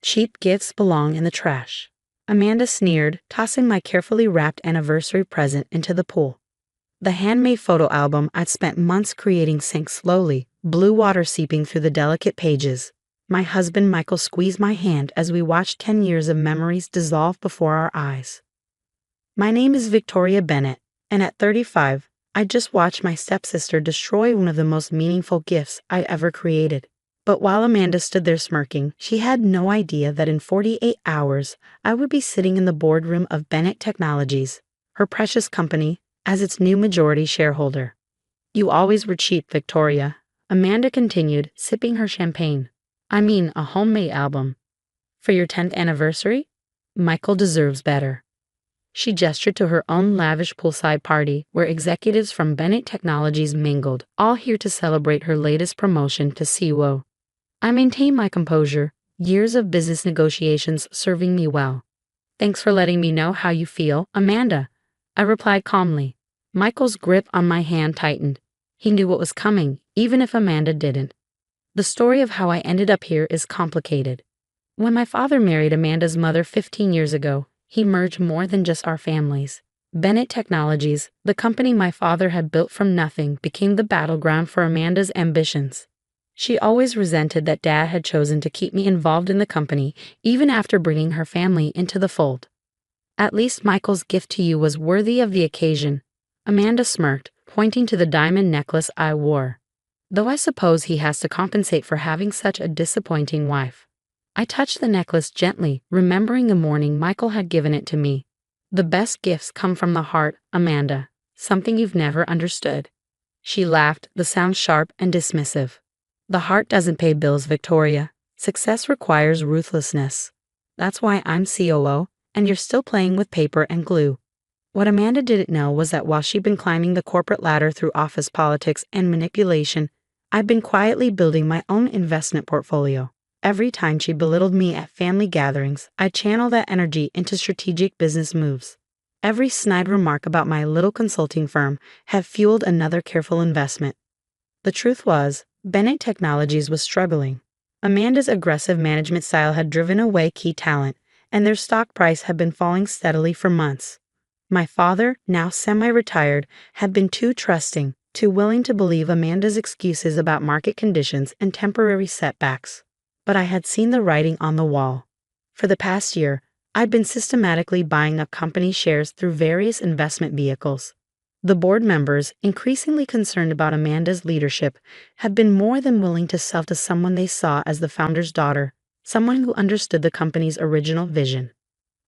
Cheap gifts belong in the trash. Amanda sneered, tossing my carefully wrapped anniversary present into the pool. The handmade photo album I'd spent months creating sank slowly, blue water seeping through the delicate pages. My husband Michael squeezed my hand as we watched 10 years of memories dissolve before our eyes. My name is Victoria Bennett, and at 35, I just watched my stepsister destroy one of the most meaningful gifts I ever created. But while Amanda stood there smirking, she had no idea that in 48 hours, I would be sitting in the boardroom of Bennett Technologies, her precious company, as its new majority shareholder. You always were cheap, Victoria, Amanda continued, sipping her champagne. I mean, a homemade album. For your 10th anniversary? Michael deserves better. She gestured to her own lavish poolside party where executives from Bennett Technologies mingled, all here to celebrate her latest promotion to CEO. I maintained my composure, years of business negotiations serving me well. Thanks for letting me know how you feel, Amanda, I replied calmly. Michael's grip on my hand tightened. He knew what was coming, even if Amanda didn't. The story of how I ended up here is complicated. When my father married Amanda's mother 15 years ago, he merged more than just our families. Bennett Technologies, the company my father had built from nothing, became the battleground for Amanda's ambitions. She always resented that Dad had chosen to keep me involved in the company, even after bringing her family into the fold. At least Michael's gift to you was worthy of the occasion, Amanda smirked, pointing to the diamond necklace I wore. Though I suppose he has to compensate for having such a disappointing wife. I touched the necklace gently, remembering the morning Michael had given it to me. The best gifts come from the heart, Amanda, something you've never understood. She laughed, the sound sharp and dismissive. The heart doesn't pay bills, Victoria. Success requires ruthlessness. That's why I'm COO, and you're still playing with paper and glue. What Amanda didn't know was that while she'd been climbing the corporate ladder through office politics and manipulation, I'd been quietly building my own investment portfolio. Every time she belittled me at family gatherings, I'd channel that energy into strategic business moves. Every snide remark about my little consulting firm had fueled another careful investment. The truth was, Bennett Technologies was struggling. Amanda's aggressive management style had driven away key talent, and their stock price had been falling steadily for months. My father, now semi-retired, had been too trusting, too willing to believe Amanda's excuses about market conditions and temporary setbacks. But I had seen the writing on the wall. For the past year, I'd been systematically buying up company shares through various investment vehicles. The board members, increasingly concerned about Amanda's leadership, had been more than willing to sell to someone they saw as the founder's daughter, someone who understood the company's original vision.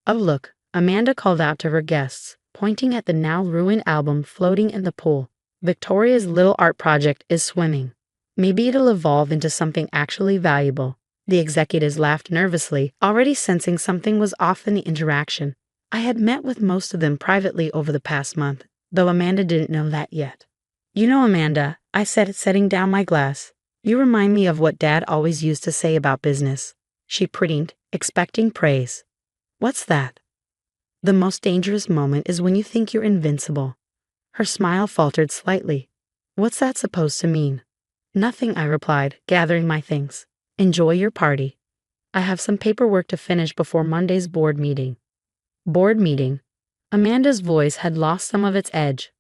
Oh look, Amanda called out to her guests, pointing at the now ruined album floating in the pool. Victoria's little art project is swimming. Maybe it'll evolve into something actually valuable. The executives laughed nervously, already sensing something was off in the interaction. I had met with most of them privately over the past month, though Amanda didn't know that yet. You know, Amanda, I said, setting down my glass, you remind me of what Dad always used to say about business. She preened, expecting praise. What's that? The most dangerous moment is when you think you're invincible. Her smile faltered slightly. What's that supposed to mean? Nothing, I replied, gathering my things. Enjoy your party. I have some paperwork to finish before Monday's board meeting. Board meeting? Amanda's voice had lost some of its edge.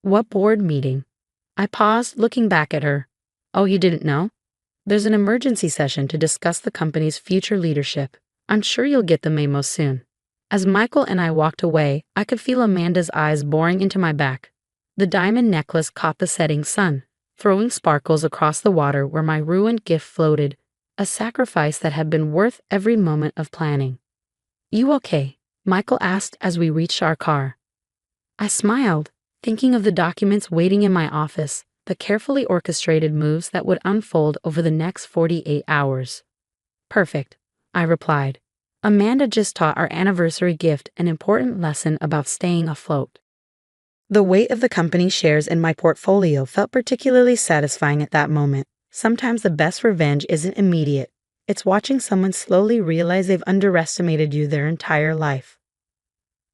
What board meeting? I paused, looking back at her. Oh, you didn't know? There's an emergency session to discuss the company's future leadership. I'm sure you'll get the memo soon. As Michael and I walked away, I could feel Amanda's eyes boring into my back. The diamond necklace caught the setting sun, throwing sparkles across the water where my ruined gift floated, a sacrifice that had been worth every moment of planning. You okay? Michael asked as we reached our car. I smiled, thinking of the documents waiting in my office, the carefully orchestrated moves that would unfold over the next 48 hours. Perfect, I replied. Amanda just taught our anniversary gift an important lesson about staying afloat. The weight of the company's shares in my portfolio felt particularly satisfying at that moment. Sometimes the best revenge isn't immediate. It's watching someone slowly realize they've underestimated you their entire life.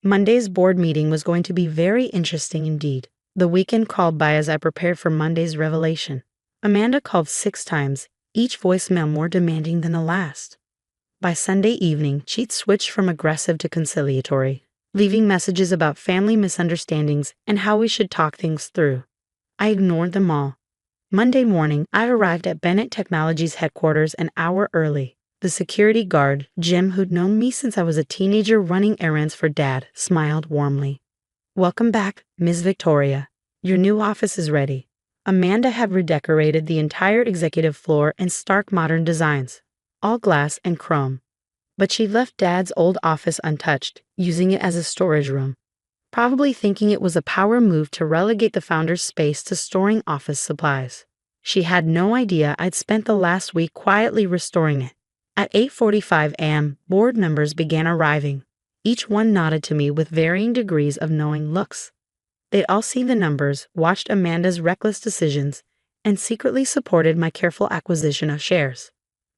Monday's board meeting was going to be very interesting indeed. The weekend crawled by as I prepared for Monday's revelation. Amanda called 6 times, each voicemail more demanding than the last. By Sunday evening, she'd switched from aggressive to conciliatory, leaving messages about family misunderstandings and how we should talk things through. I ignored them all. Monday morning, I arrived at Bennett Technologies headquarters an hour early. The security guard, Jim, who'd known me since I was a teenager running errands for Dad, smiled warmly. "Welcome back, Ms. Victoria. Your new office is ready." Amanda had redecorated the entire executive floor in stark modern designs, all glass and chrome. But she left Dad's old office untouched, using it as a storage room, probably thinking it was a power move to relegate the founder's space to storing office supplies. She had no idea I'd spent the last week quietly restoring it. At 8:45 a.m., board members began arriving. Each one nodded to me with varying degrees of knowing looks. They'd all seen the numbers, watched Amanda's reckless decisions, and secretly supported my careful acquisition of shares.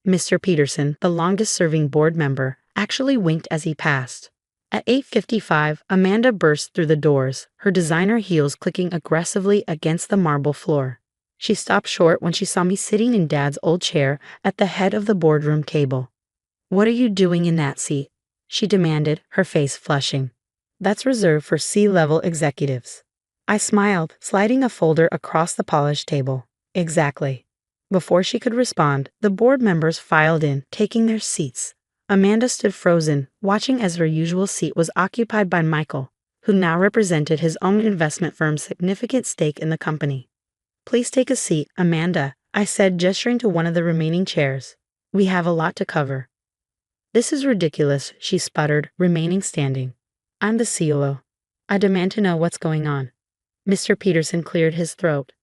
Mr. Peterson, the longest-serving board member, actually winked as he passed. At 8:55, Amanda burst through the doors, her designer heels clicking aggressively against the marble floor. She stopped short when she saw me sitting in Dad's old chair at the head of the boardroom table. "What are you doing in that seat?" she demanded, her face flushing. "That's reserved for C-level executives." I smiled, sliding a folder across the polished table. "Exactly." Before she could respond, the board members filed in, taking their seats. Amanda stood frozen, watching as her usual seat was occupied by Michael, who now represented his own investment firm's significant stake in the company. "Please take a seat, Amanda," I said, gesturing to one of the remaining chairs. "We have a lot to cover." "This is ridiculous," she sputtered, remaining standing. "I'm the COO. I demand to know what's going on." Mr. Peterson cleared his throat.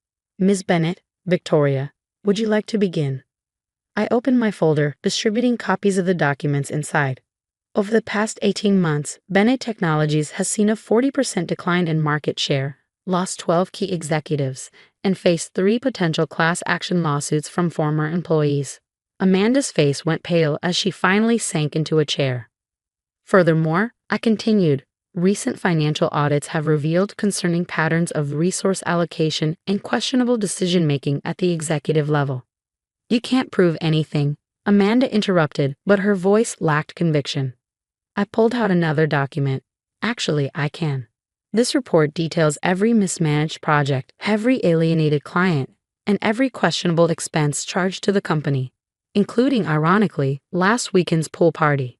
"Ms. Bennett, Victoria, would you like to begin?" I opened my folder, distributing copies of the documents inside. Over the past 18 months, Bennett Technologies has seen a 40% decline in market share, lost 12 key executives, and faced 3 potential class action lawsuits from former employees. Amanda's face went pale as she finally sank into a chair. "Furthermore," I continued, "recent financial audits have revealed concerning patterns of resource allocation and questionable decision-making at the executive level." "You can't prove anything," Amanda interrupted, but her voice lacked conviction. I pulled out another document. "Actually, I can. This report details every mismanaged project, every alienated client, and every questionable expense charged to the company, including, ironically, last weekend's pool party."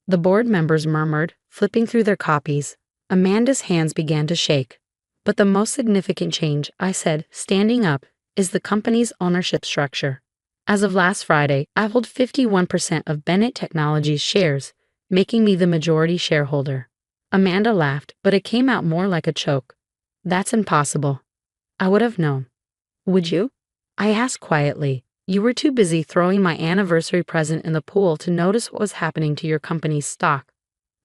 The board members murmured, flipping through their copies. Amanda's hands began to shake. "But the most significant change," I said, standing up, "is the company's ownership structure. As of last Friday, I hold 51% of Bennett Technologies shares, making me the majority shareholder." Amanda laughed, but it came out more like a choke. "That's impossible." "I would have known." "Would you?" I asked quietly. "You were too busy throwing my anniversary present in the pool to notice what was happening to your company's stock."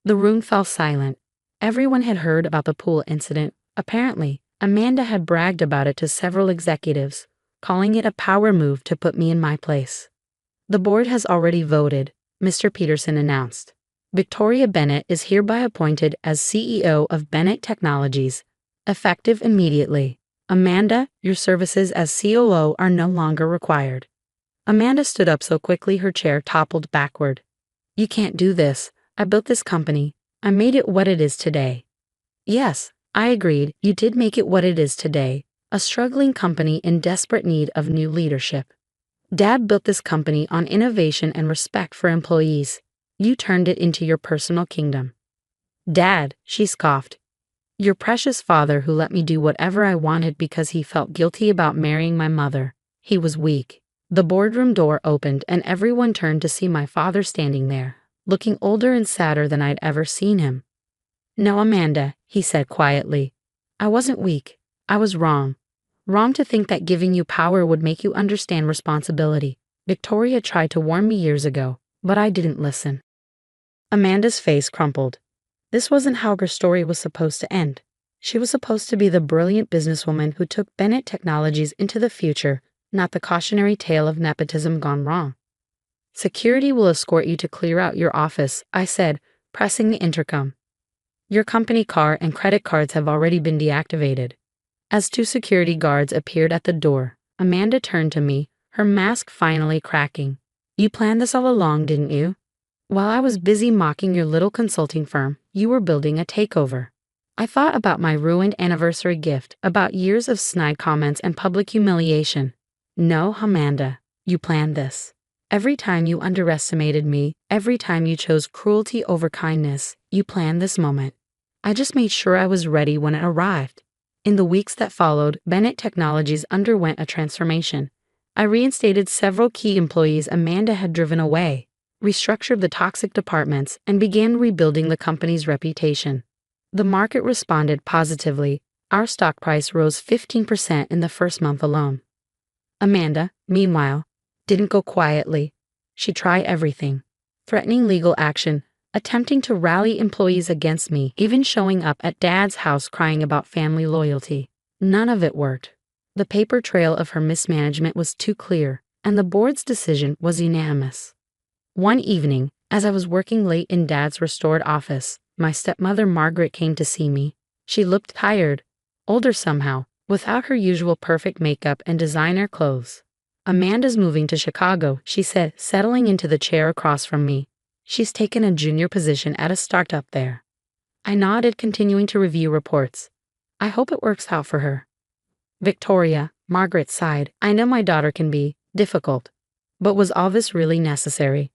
The room fell silent. Everyone had heard about the pool incident. Apparently, Amanda had bragged about it to several executives, calling it a power move to put me in my place. "The board has already voted," Mr. Peterson announced. "Victoria Bennett is hereby appointed as CEO of Bennett Technologies, effective immediately. Amanda, your services as COO are no longer required." Amanda stood up so quickly her chair toppled backward. "You can't do this. I built this company. I made it what it is today." "Yes," I agreed, "you did make it what it is today. A struggling company in desperate need of new leadership. Dad built this company on innovation and respect for employees. You turned it into your personal kingdom." "Dad," she scoffed. "Your precious father who let me do whatever I wanted because he felt guilty about marrying my mother. He was weak." The boardroom door opened and everyone turned to see my father standing there, looking older and sadder than I'd ever seen him. "No, Amanda," he said quietly. "I wasn't weak. I was wrong. Wrong to think that giving you power would make you understand responsibility. Victoria tried to warn me years ago, but I didn't listen." Amanda's face crumpled. This wasn't how her story was supposed to end. She was supposed to be the brilliant businesswoman who took Bennett Technologies into the future, not the cautionary tale of nepotism gone wrong. "Security will escort you to clear out your office," I said, pressing the intercom. "Your company car and credit cards have already been deactivated." As 2 security guards appeared at the door, Amanda turned to me, her mask finally cracking. "You planned this all along, didn't you?" While I was busy mocking your little consulting firm, you were building a takeover. I thought about my ruined anniversary gift, about years of snide comments and public humiliation. No, Amanda, you planned this. Every time you underestimated me, every time you chose cruelty over kindness, you planned this moment. I just made sure I was ready when it arrived. In the weeks that followed, Bennett Technologies underwent a transformation. I reinstated several key employees Amanda had driven away, restructured the toxic departments, and began rebuilding the company's reputation. The market responded positively. Our stock price rose 15% in the first month alone. Amanda, meanwhile, didn't go quietly. She tried everything, threatening legal action, attempting to rally employees against me, even showing up at Dad's house crying about family loyalty. None of it worked. The paper trail of her mismanagement was too clear, and the board's decision was unanimous. One evening, as I was working late in Dad's restored office, my stepmother Margaret came to see me. She looked tired, older somehow, without her usual perfect makeup and designer clothes. Amanda's moving to Chicago, she said, settling into the chair across from me. She's taken a junior position at a startup there. I nodded, continuing to review reports. I hope it works out for her. Victoria, Margaret sighed. I know my daughter can be difficult. But was all this really necessary?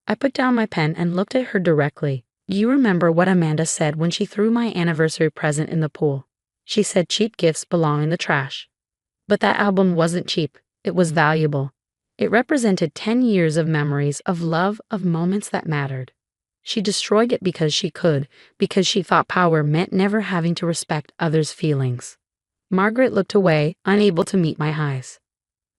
I put down my pen and looked at her directly. You remember what Amanda said when she threw my anniversary present in the pool? She said cheap gifts belong in the trash. But that album wasn't cheap. It was valuable. It represented 10 years of memories, of love, of moments that mattered. She destroyed it because she could, because she thought power meant never having to respect others' feelings. Margaret looked away, unable to meet my eyes.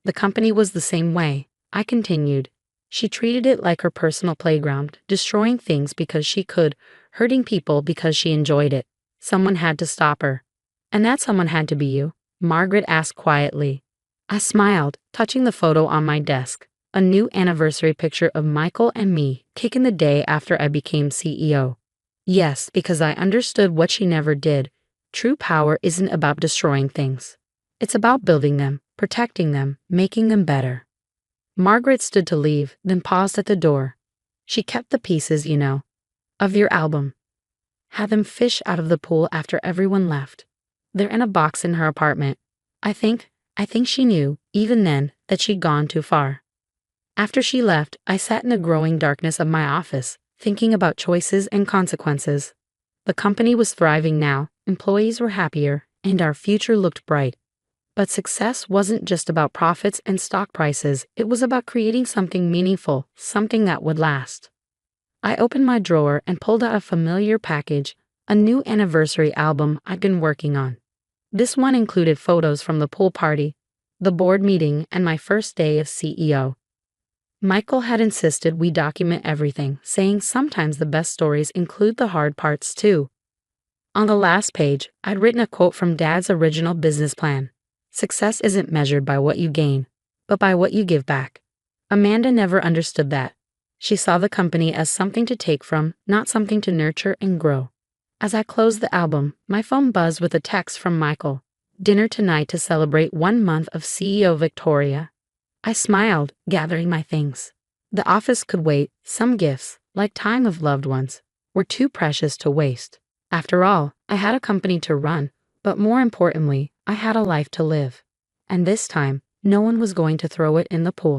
The company was the same way, I continued. She treated it like her personal playground, destroying things because she could, hurting people because she enjoyed it. Someone had to stop her. And that someone had to be you, Margaret asked quietly. I smiled, touching the photo on my desk, a new anniversary picture of Michael and me, taken the day after I became CEO. Yes, because I understood what she never did. True power isn't about destroying things. It's about building them, protecting them, making them better. Margaret stood to leave, then paused at the door. She kept the pieces, of your album. Had them fish out of the pool after everyone left. They're in a box in her apartment. I think she knew, even then, that she'd gone too far. After she left, I sat in the growing darkness of my office, thinking about choices and consequences. The company was thriving now, employees were happier, and our future looked bright. But success wasn't just about profits and stock prices, it was about creating something meaningful, something that would last. I opened my drawer and pulled out a familiar package, a new anniversary album I'd been working on. This one included photos from the pool party, the board meeting, and my first day as CEO. Michael had insisted we document everything, saying sometimes the best stories include the hard parts too. On the last page, I'd written a quote from Dad's original business plan. Success isn't measured by what you gain, but by what you give back. Amanda never understood that. She saw the company as something to take from, not something to nurture and grow. As I closed the album, my phone buzzed with a text from Michael. Dinner tonight to celebrate 1 month of CEO Victoria. I smiled, gathering my things. The office could wait. Some gifts, like time of loved ones, were too precious to waste. After all, I had a company to run, but more importantly, I had a life to live. And this time, no one was going to throw it in the pool.